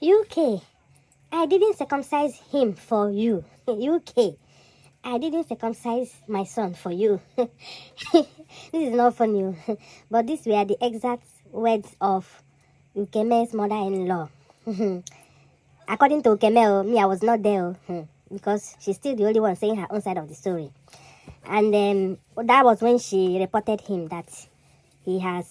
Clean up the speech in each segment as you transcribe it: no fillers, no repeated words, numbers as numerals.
UK, I didn't circumcise him for you. UK, I didn't circumcise my son for you. This is not funny, but these were the exact words of Ukeme's mother-in-law. According to Ukeme, me, I was not there because she's still the only one saying her own side of the story. And that was when she reported him that he has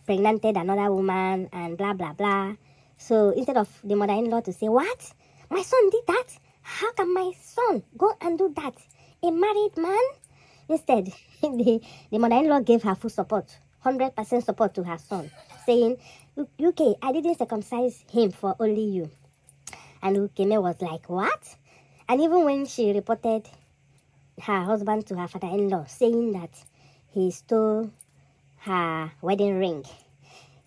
pregnanted another woman and blah, blah, blah. So instead of the mother-in-law to say, what? My son did that? How can my son go and do that? A married man? Instead, the mother-in-law gave her full support, 100% support to her son, saying, UK, I didn't circumcise him for only you. And Ukeme was like, what? And even when she reported her husband to her father-in-law, saying that he stole her wedding ring.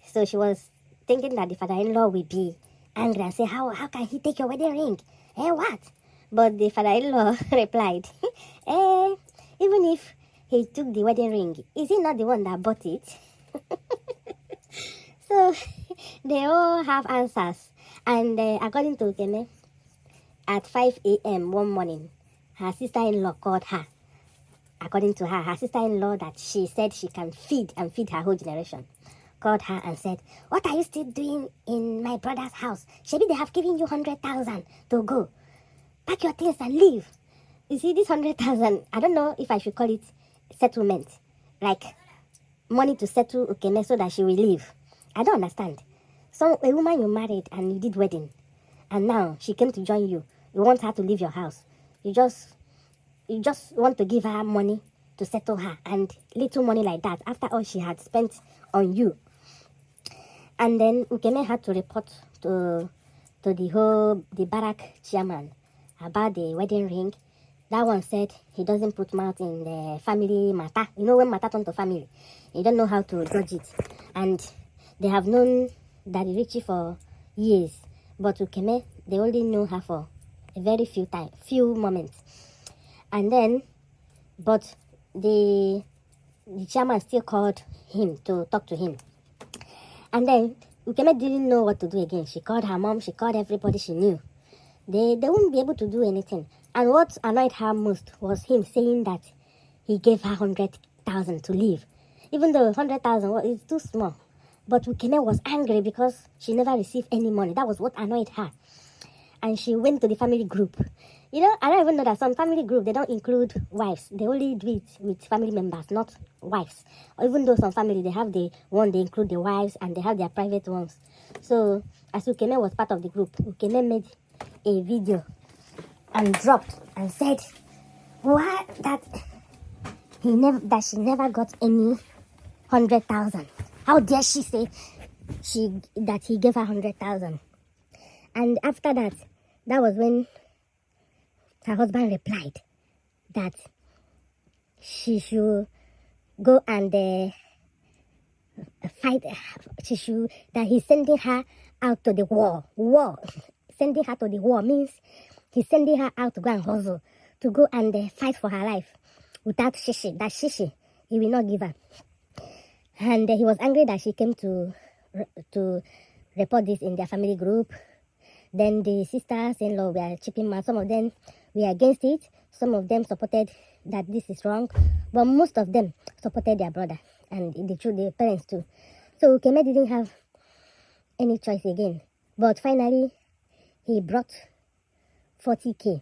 So she was thinking that the father-in-law would be angry and say, how can he take your wedding ring? What? But the father-in-law replied, even if he took the wedding ring, is he not the one that bought it? So they all have answers. And according to Ukeme, at 5 a.m. one morning, her sister-in-law called her. According to her sister-in-law that she said she can feed her whole generation, called her and said, what are you still doing in my brother's house? Maybe they have given you 100,000 to go. Pack your things and leave. You see, this 100,000, I don't know if I should call it settlement. Like money to settle Ukeme so that she will leave. I don't understand. So a woman you married and you did wedding, and now she came to join you. You want her to leave your house. You just want to give her money to settle her, and little money like that after all she had spent on you. And then Ukeme had to report to the barrack chairman about the wedding ring. That one said he doesn't put mouth in the family matter. You know, when matter turns to family, you don't know how to judge it. And they have known Daddy Richie for years, but Ukeme, they only know her for a very few moments. And then, but the chairman still called him to talk to him. And then Ukeme didn't know what to do again. She called her mom, she called everybody she knew. They wouldn't be able to do anything. And what annoyed her most was him saying that he gave her 100,000 to leave. Even though 100,000 is too small. But Ukeme was angry because she never received any money. That was what annoyed her. And she went to the family group. You know, I don't even know that some family group, they don't include wives. They only do it with family members, not wives. Or even though some family, they have the one, they include the wives and they have their private ones. So, as Ukeme was part of the group, Ukeme made a video and dropped and said, what? That she never got any 100,000. How dare she say that he gave her 100,000? And after that, that was when her husband replied that she should go and fight. That he's sending her out to the war. Sending her to the war means he's sending her out to go and hustle, to go and fight for her life without shishi. That shishi, he will not give her. And he was angry that she came to report this in their family group. Then the sisters-in-law were chipping in. Some of them were against it. Some of them supported that this is wrong. But most of them supported their brother and the parents too. So Ukeme didn't have any choice again. But finally, he brought 40K.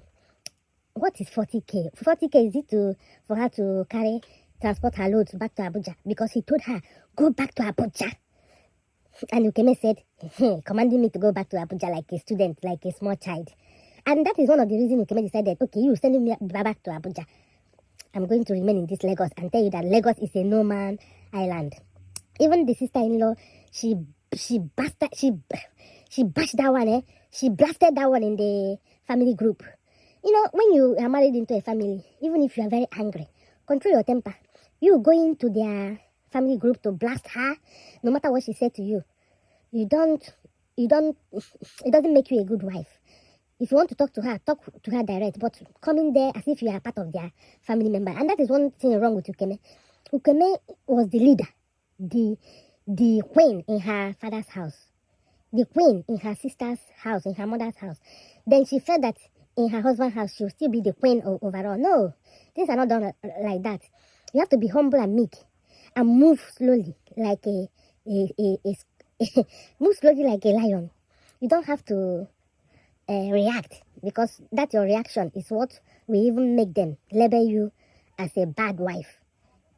What is 40K? 40K is it for her to transport her loads back to Abuja, because he told her, go back to Abuja. And Ukeme said, commanding me to go back to Abuja like a student, like a small child. And that is one of the reasons Ukeme decided, okay, you sending me back to Abuja. I'm going to remain in this Lagos and tell you that Lagos is a no-man island. Even the sister-in-law, she bashed that one, She blasted that one in the family group. You know, when you are married into a family, even if you are very angry, control your temper. You going to their family group to blast her, no matter what she said to you. It doesn't make you a good wife. If you want to talk to her direct, but coming there as if you are part of their family member. And that is one thing wrong with Ukeme. Ukeme was the leader, the queen in her father's house. the queen in her sister's house, in her mother's house. Then she felt that in her husband's house, she will still be the queen overall. No, things are not done like that. You have to be humble and meek and move slowly like move slowly like a lion. You don't have to react, because that your reaction is what will even make them label you as a bad wife.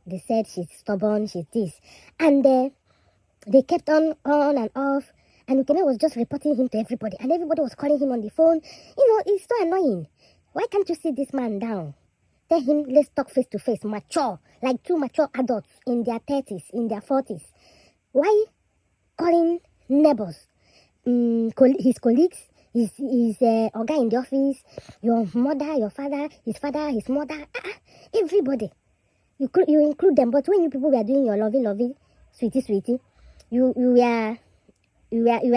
They said she's stubborn, she's this. And they kept on and off. And Ukeme was just reporting him to everybody. And everybody was calling him on the phone. It's so annoying. Why can't you sit this man down? Tell him, let's talk face to face, mature, like two mature adults in their 30s, in their 40s. Why calling neighbors, his colleagues, his guy in the office, your mother, your father, his mother, everybody. You include them, but when you people were doing your lovey, sweetie, you were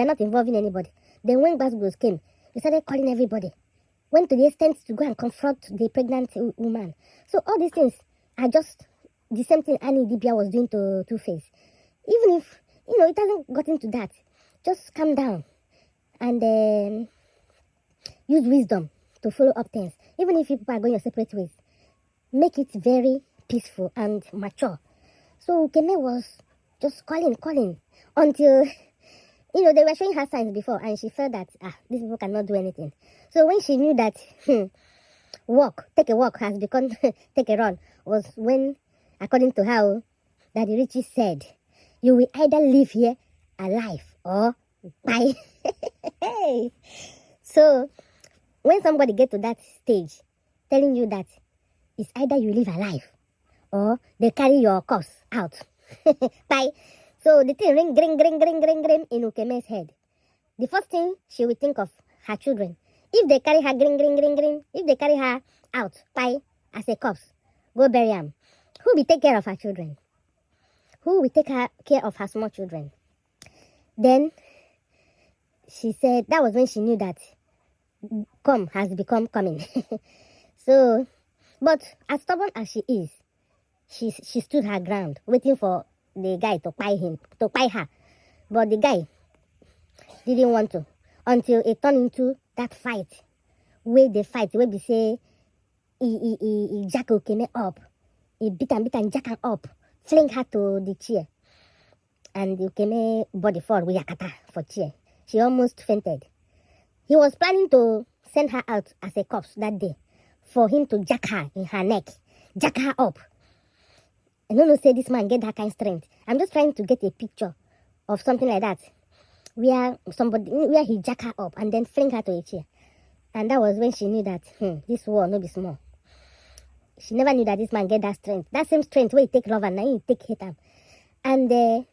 not involving anybody. Then when Basbos came, you started calling everybody. Went to the extent to go and confront the pregnant woman. So all these things are just the same thing Annie Dibia was doing to Two-Face. Even if, it hasn't gotten to that, just calm down and use wisdom to follow up things. Even if people are going your separate ways, make it very peaceful and mature. So Ukeme was just calling until, they were showing her signs before, and she felt that, these people cannot do anything. So when she knew that take a walk has become take a run, was when, according to how Daddy Richie said, you will either live here alive or die. So when somebody get to that stage, telling you that it's either you live alive or they carry your corpse out. Bye. So the thing ring in Ukeme's head. The first thing she will think of her children. If they carry her if they carry her out, bye, as a corpse, go bury them. Who will take care of her children? Who will take care of her small children? Then she said that was when she knew that come has become coming. So, but as stubborn as she is, she stood her ground, waiting for the guy to buy her. But the guy didn't want to, until it turned into that fight. Where they fight, where they say, he jack Ukeme up. He beat and jack her up, fling her to the chair. And Ukeme body fall with Yakata for chair. She almost fainted. He was planning to send her out as a corpse that day, for him to jack her in her neck, jack her up. I don't know, say this man get that kind of strength. I'm just trying to get a picture of something like that, where he jack her up and then fling her to a chair. And that was when she knew that this war no be small. She never knew that this man get that strength. That same strength where he take love and now he take hate him. And the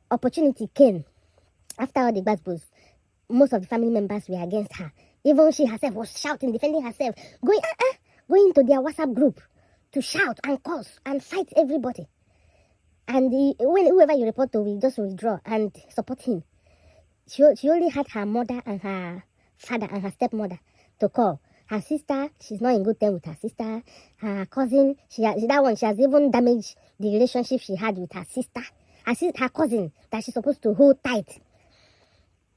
opportunity came after all the bad bulls. Most of the family members were against her. Even she herself was shouting, defending herself, going to their WhatsApp group to shout and curse and fight everybody. And whoever you report to will just withdraw and support him. She only had her mother and her father and her stepmother to call. Her sister, she's not in good terms with her sister. Her cousin, she has even damaged the relationship she had with her sister. Her cousin, that she's supposed to hold tight.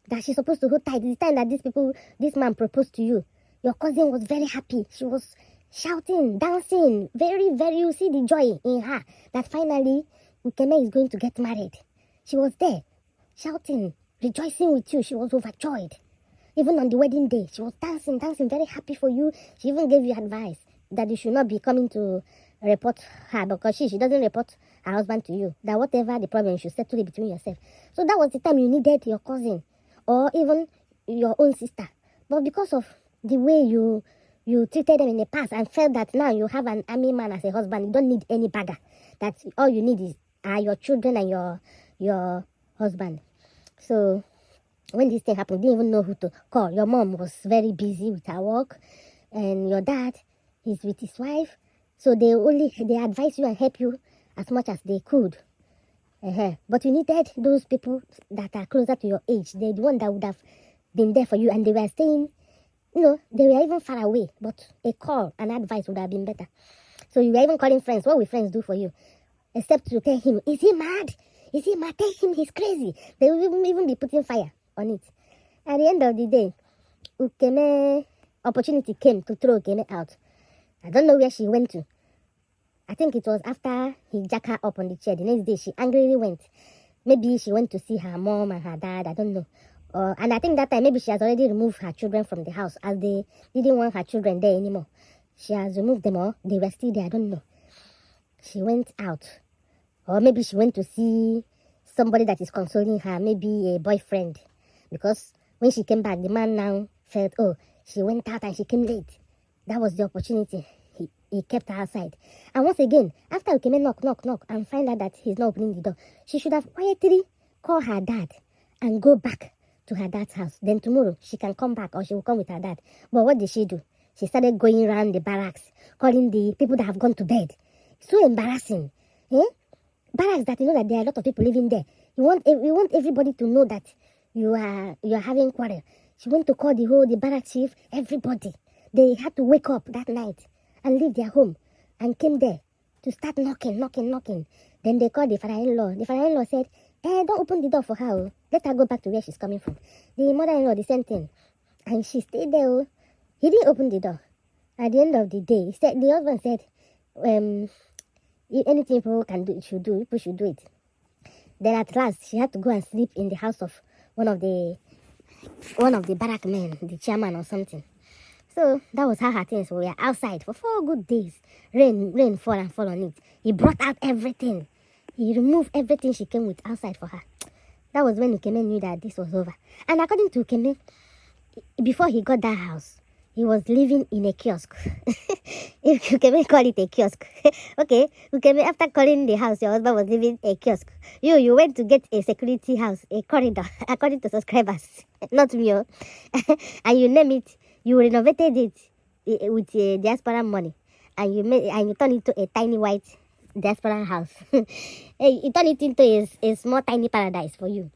The time that this man proposed to you, your cousin was very happy. She was shouting, dancing, very, very, you see the joy in her that finally Ukeme is going to get married. She was there, shouting, rejoicing with you. She was overjoyed. Even on the wedding day, she was dancing, very happy for you. She even gave you advice that you should not be coming to report her, because she doesn't report her husband to you. That whatever the problem, you should settle it between yourself. So that was the time you needed your cousin or even your own sister. But because of the way you treated them in the past and felt that now you have an army man as a husband, you don't need any bagger. That all you need are your children and your husband. So when this thing happened, you didn't even know who to call. Your mom was very busy with her work, and your dad, he's with his wife. So they advise you and help you as much as they could. But you needed those people that are closer to your age. They're the one that would have been there for you, and they were staying, they were even far away, but a call and advice would have been better. So you were even calling friends. What will friends do for you? Except to tell him, is he mad? Tell him he's crazy. They will even be putting fire on it. At the end of the day, Ukeme opportunity came to throw Ukeme out. I don't know where she went to. I think it was after he jacked her up on the chair. The next day, she angrily went. Maybe she went to see her mom and her dad. I don't know. And I think that time, maybe she has already removed her children from the house as they didn't want her children there anymore. She has removed them all. They were still there. I don't know. She went out. Or maybe she went to see somebody that is consoling her. Maybe a boyfriend. Because when she came back, the man now felt, oh, she went out and she came late. That was the opportunity. He kept her outside. And once again, after we came in, knock, and find out that he's not opening the door, she should have quietly called her dad and go back to her dad's house. Then tomorrow, she can come back or she will come with her dad. But what did she do? She started going around the barracks, calling the people that have gone to bed. So embarrassing. Barracks that you know that there are a lot of people living there. You want everybody to know that you are having quarrel. She went to call the barrack chief, everybody. They had to wake up that night and leave their home and came there to start knocking. Then they called the father-in-law. The father-in-law said, don't open the door for her. Let her go back to where she's coming from. The mother-in-law, the same thing. And she stayed there. He didn't open the door. At the end of the day, the husband said, if anything people can do, people should do it. Then at last, she had to go and sleep in the house of one of the barrack men, the chairman or something. So that was how her things were. We were outside for 4 good days. Rain fall on it. He brought out everything. He removed everything she came with outside for her. That was when Ukeme knew that this was over. And according to Ukeme, before he got that house, he was living in a kiosk. If Ukeme call it a kiosk. Okay, Ukeme, after calling the house, your husband was living in a kiosk. You went to get a security house, a corridor, according to subscribers. Not me. And you name it. You renovated it with diaspora money, and you turned it into a tiny white diaspora house. You turned it into a small tiny paradise for you.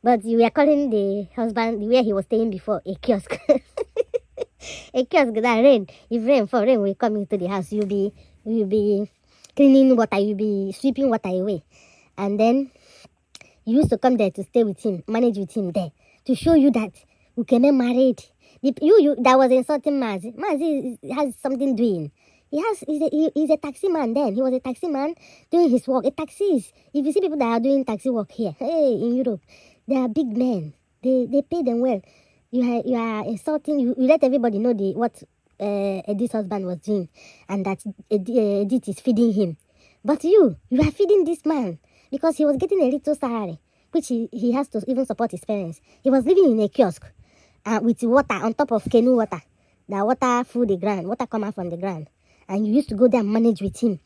But you were calling the husband where he was staying before a kiosk. A kiosk that rain. If rain will come into the house, you'll be cleaning water, you'll be sweeping water away, and then you used to come there to stay with him, manage with him there, to show you that Ukeme married. You that was insulting Mazi. Mazi has something doing. He's a taxi man then. He was a taxi man doing his work. A taxi is, if you see people that are doing taxi work here, in Europe, they are big men. They pay them well. You are insulting, you let everybody know what Edith's husband was doing, and that Edith is feeding him. But you are feeding this man because he was getting a little salary, which he has to even support his parents. He was living in a kiosk. With water on top of canoe water. The water full the ground, water come out from the ground. And you used to go there and manage with him.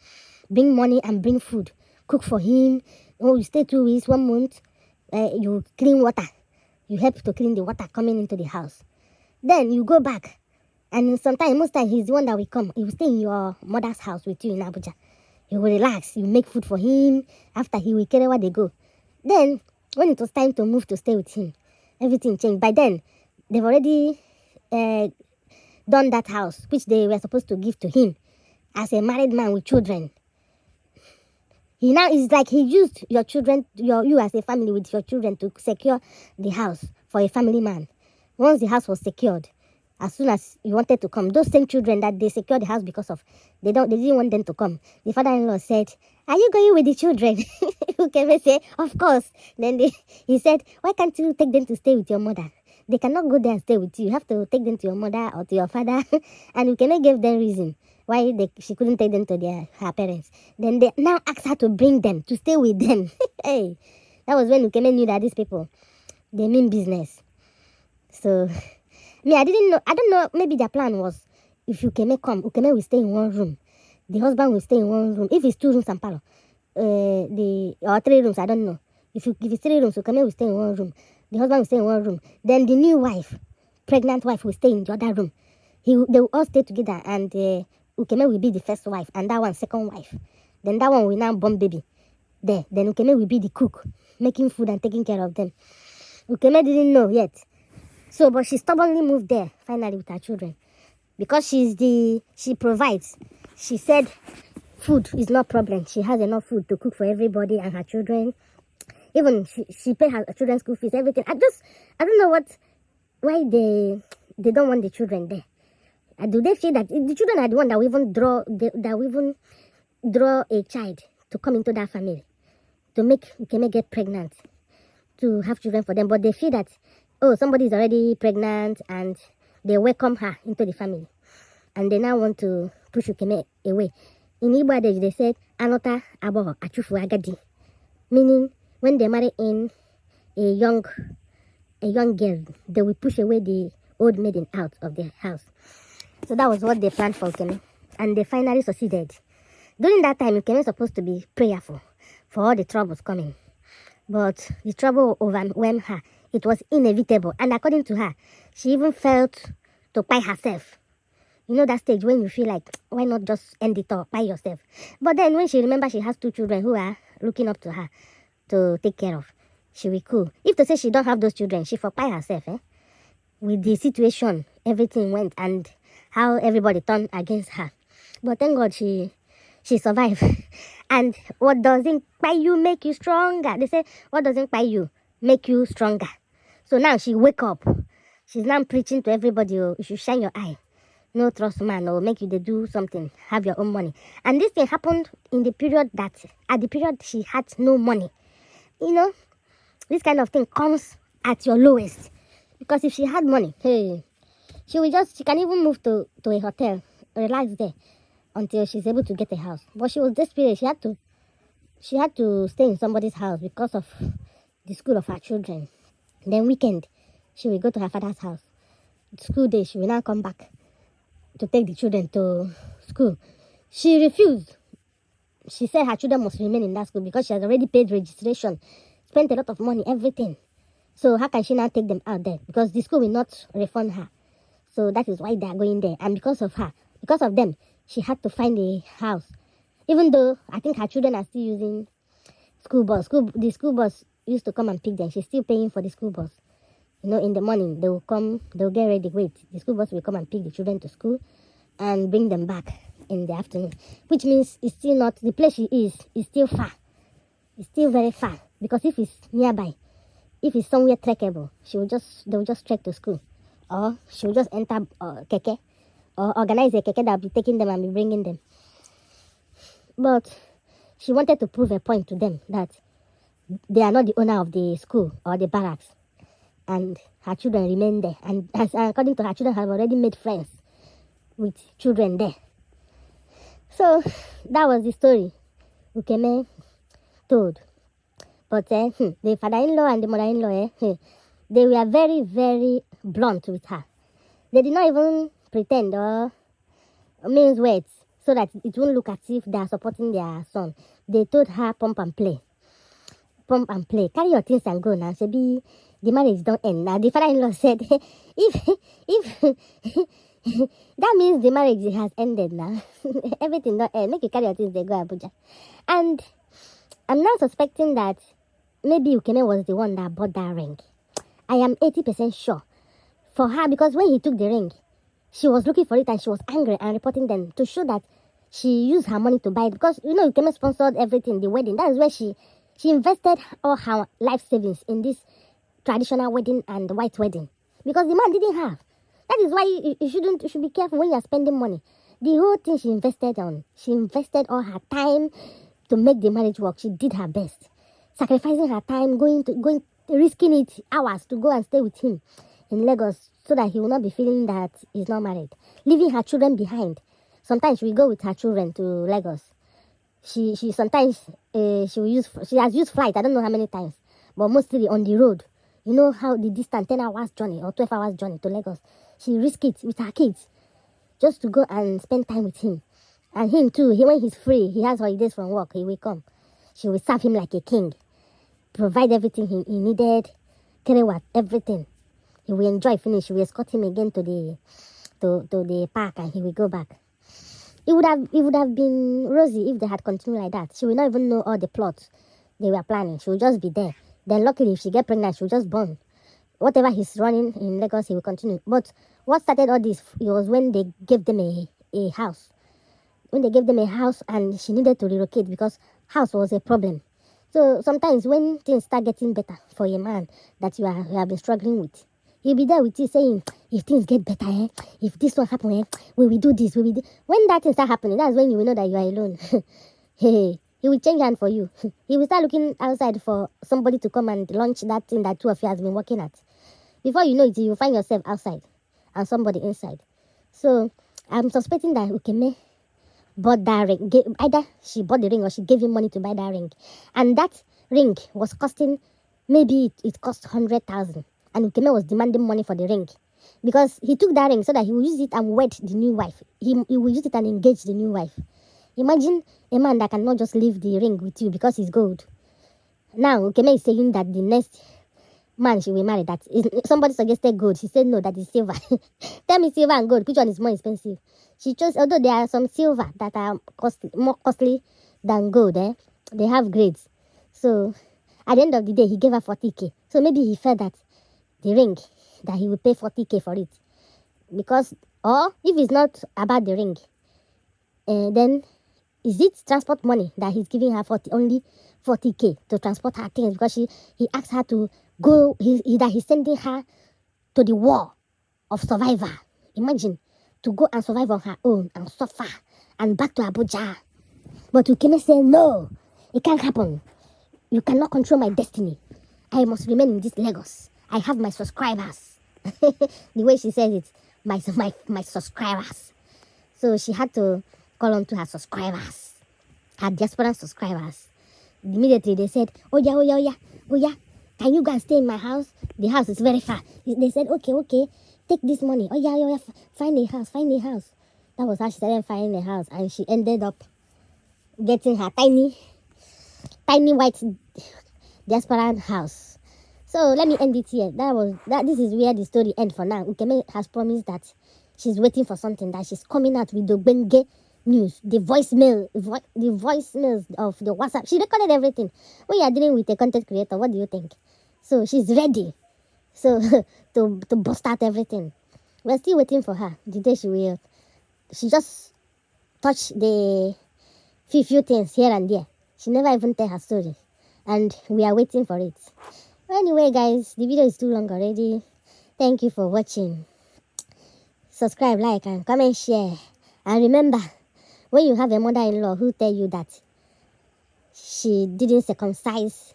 Bring money and bring food. Cook for him. Oh, you stay 2 weeks, 1 month. You clean water. You help to clean the water coming into the house. Then you go back. And most times he's the one that will come. He will stay in your mother's house with you in Abuja. You will relax. You make food for him. After he will carry where they go. Then, when it was time to move to stay with him, everything changed. By then, they've already done that house, which they were supposed to give to him as a married man with children. He now is like he used your children, you as a family with your children to secure the house for a family man. Once the house was secured, as soon as you wanted to come, those same children that they secured the house because of, they didn't want them to come. The father-in-law said, "Are you going with the children?" Ukeme said, "Of course." Then he said, "Why can't you take them to stay with your mother? They cannot go there and stay with you. You have to take them to your mother or to your father." And Ukeme gave them reason why she couldn't take them to her parents. Then they now asked her to bring them, to stay with them. Hey, that was when Ukeme knew that these people, they mean business. So, I don't know, maybe their plan was, if Ukeme come, Ukeme will stay in one room. The husband will stay in one room. If it's 2 rooms and parlor, or 3 rooms, I don't know. If it's 3 rooms, Ukeme will stay in one room. The husband will stay in one room. Then the new wife, pregnant wife, will stay in the other room. They will all stay together, and Ukeme will be the first wife, and that one second wife. Then that one will now born baby there. Then Ukeme will be the cook, making food and taking care of them. Ukeme didn't know yet. So, but she stubbornly moved there, finally, with her children. Because she provides. She said food is not a problem. She has enough food to cook for everybody and her children. Even she paid her children's school fees, everything. I don't know why they don't want the children there. Do they feel that the children are the one that will even draw a child to come into that family, to make Ukeme get pregnant, to have children for them? But they feel that, oh, somebody is already pregnant and they welcome her into the family, and they now want to push Ukeme away. In Igbo adage, they said, "Anota abo achufu agadi," meaning when they marry in a young girl, they will push away the old maiden out of their house. So that was what they planned for Ukeme, and they finally succeeded. During that time, Ukeme was supposed to be prayerful for all the troubles coming, but the trouble overwhelmed her. It was inevitable, and according to her, she even felt to buy herself. You know that stage when you feel like, why not just end it all by yourself? But then when she remembers she has 2 children who are looking up to her to take care of, she will cool. If to say she don't have those children, she for buy herself, with the situation, everything went, and how everybody turned against her. But thank God she survived. And what doesn't buy you make you stronger. They say, what doesn't buy you make you stronger. So now she wake up. She's now preaching to everybody, oh, you should shine your eye. No trust man, or make you to do something, have your own money. And this thing happened in the period at the period she had no money. You know, this kind of thing comes at your lowest. Because if she had money, hey, she can even move to a hotel, relax there until she's able to get a house. But she was desperate. She had to stay in somebody's house because of the school of her children. Then weekend, she will go to her father's house. School day, she will now come back to take the children to school. She refused. She said her children must remain in that school because she has already paid registration, spent a lot of money, everything. So how can she now take them out there? Because the school will not refund her. So that is why they are going there. And because of them, she had to find a house. Even though I think her children are still using school bus. The school bus used to come and pick them. She's still paying for the school bus. You know, in the morning, they'll get ready, wait. The school bus will come and pick the children to school and bring them back in the afternoon. Which means it's still not, the place she is still far. It's still very far. Because if it's nearby, if it's somewhere trekkable, they will just trek to school. Or she will just enter keke. Or organize a keke that will be taking them and be bringing them. But she wanted to prove a point to them that they are not the owner of the school or the barracks. And her children remain there. And according to her, children have already made friends with children there. So that was the story Ukeme told. But the father-in-law and the mother-in-law, they were very, very blunt with her. They did not even pretend or mince words so that it won't look as if they are supporting their son. They told her, pump and play. Pump and play. Carry your things and go now. Maybe the marriage don't end. Now the father-in-law said, if that means the marriage has ended now. Everything don't end. Make you carry your things, they go Abuja. And I'm now suspecting that maybe Ukeme was the one that bought that ring. I am 80% sure for her, because when he took the ring, she was looking for it and she was angry and reporting them to show that she used her money to buy it. Because, you know, Ukeme sponsored everything, the wedding. That is where she invested all her life savings in this traditional wedding and white wedding. Because the man didn't have. That is why you should be careful when you are spending money. The whole thing she invested on. She invested all her time to make the marriage work. She did her best. Sacrificing her time, risking it hours to go and stay with him in Lagos so that he will not be feeling that he's not married. Leaving her children behind. Sometimes she will go with her children to Lagos. She has used flight, I don't know how many times, but mostly on the road. You know how the distance, 10 hours journey or 12 hours journey to Lagos. She risked it with her kids just to go and spend time with him. And him too, when he's free, he has holidays from work, he will come. She will serve him like a king. Provide everything he needed, carry what, everything. He will enjoy, finish. She will escort him again to the park and he will go back. It would have been rosy if they had continued like that. She will not even know all the plots they were planning. She will just be there. Then luckily, if she get pregnant, she will just born. Whatever he's running in Lagos, he will continue. But what started all this, it was when they gave them a house. When they gave them a house and she needed to relocate because house was a problem. So sometimes when things start getting better for a man that you have been struggling with, he'll be there with you saying, if things get better, if this one happen, we will do this, we will do. When that thing start happening, that's when you will know that you are alone. Hey, he will change hand for you. He will start looking outside for somebody to come and launch that thing that two of you has been working at. Before you know it, you find yourself outside and somebody inside. So I'm suspecting that Ukeme bought that ring. Either she bought the ring or she gave him money to buy that ring. And that ring was costing, maybe it cost 100,000. And Ukeme was demanding money for the ring. Because he took that ring so that he will use it and wed the new wife. He will use it and engage the new wife. Imagine a man that cannot just leave the ring with you because he's gold. Now, Ukeme is saying that the next man she will marry, that is, somebody suggested gold. She said no, that is silver. Tell me silver and gold, which one is more expensive? She chose, although there are some silver that are more costly than gold, they have grades. So at the end of the day, he gave her 40K. So maybe he felt that the ring, that he would pay 40K for it. Because, or if it's not about the ring, then is it transport money that he's giving her only 40K to transport her things? Because he asked her to go, that he's sending her to the war of survivor. Imagine, to go and survive on her own and suffer and back to Abuja. But Ukeme said, no, it can't happen. You cannot control my destiny. I must remain in this Lagos. I have my subscribers. The way she says it, my subscribers. So she had to call on to her subscribers, her diaspora subscribers. Immediately they said, oh yeah, can you go and stay in my house? The house is very far. They said, okay, take this money. Oh yeah, find a house. That was how she started finding a house, and she ended up getting her tiny white diaspora house. So let me end it here. This is where the story ends for now. Ukeme has promised that she's waiting for something, that she's coming out with the Benge news, the voicemails of the WhatsApp. She recorded everything. When you are dealing with a content creator, what do you think? So she's ready. So to bust out everything. We're still waiting for her. The day she just touched the few things here and there. She never even tell her story. And we are waiting for it. Anyway, guys, the video is too long already. Thank you for watching. Subscribe, like, and comment, share. And remember, when you have a mother-in-law who tell you that she didn't circumcise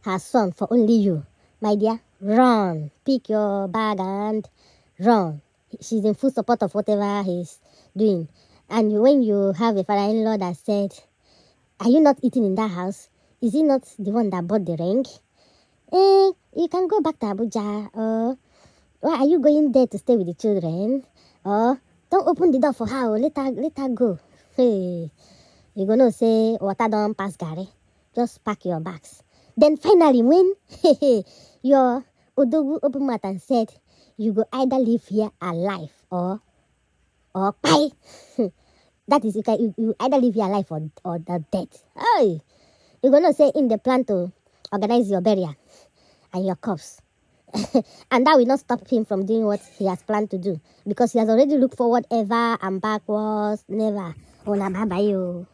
her son for only you, my dear, run. Pick your bag and run. She's in full support of whatever he's doing. And when you have a father-in-law that said, are you not eating in that house? Is he not the one that bought the ring? You can go back to Abuja. Or why are you going there to stay with the children? Or don't open the door for her. Let her go. Hey, you're going to say, water don't pass Gary. Just pack your bags. Then finally, when your Odogu opened mouth and said, you go either live here alive or pie. That is, you either live here alive or the dead. Hey, you're going to say in the plan to organize your burial and your corpse. And that will not stop him from doing what he has planned to do, because he has already looked forward ever and backwards, never. Bye-bye.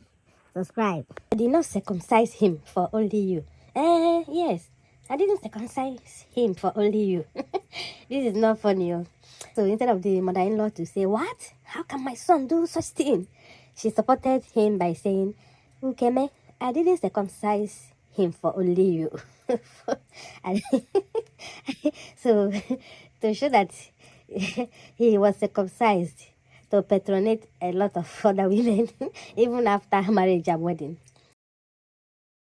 Subscribe. I did not circumcise him for only you. Yes, I didn't circumcise him for only you. This is not funny. So instead of the mother-in-law to say, what? How can my son do such thing? She supported him by saying, Ukeme, I didn't circumcise him for only you. So to show that he was circumcised, to patronate a lot of other women even after marriage and wedding.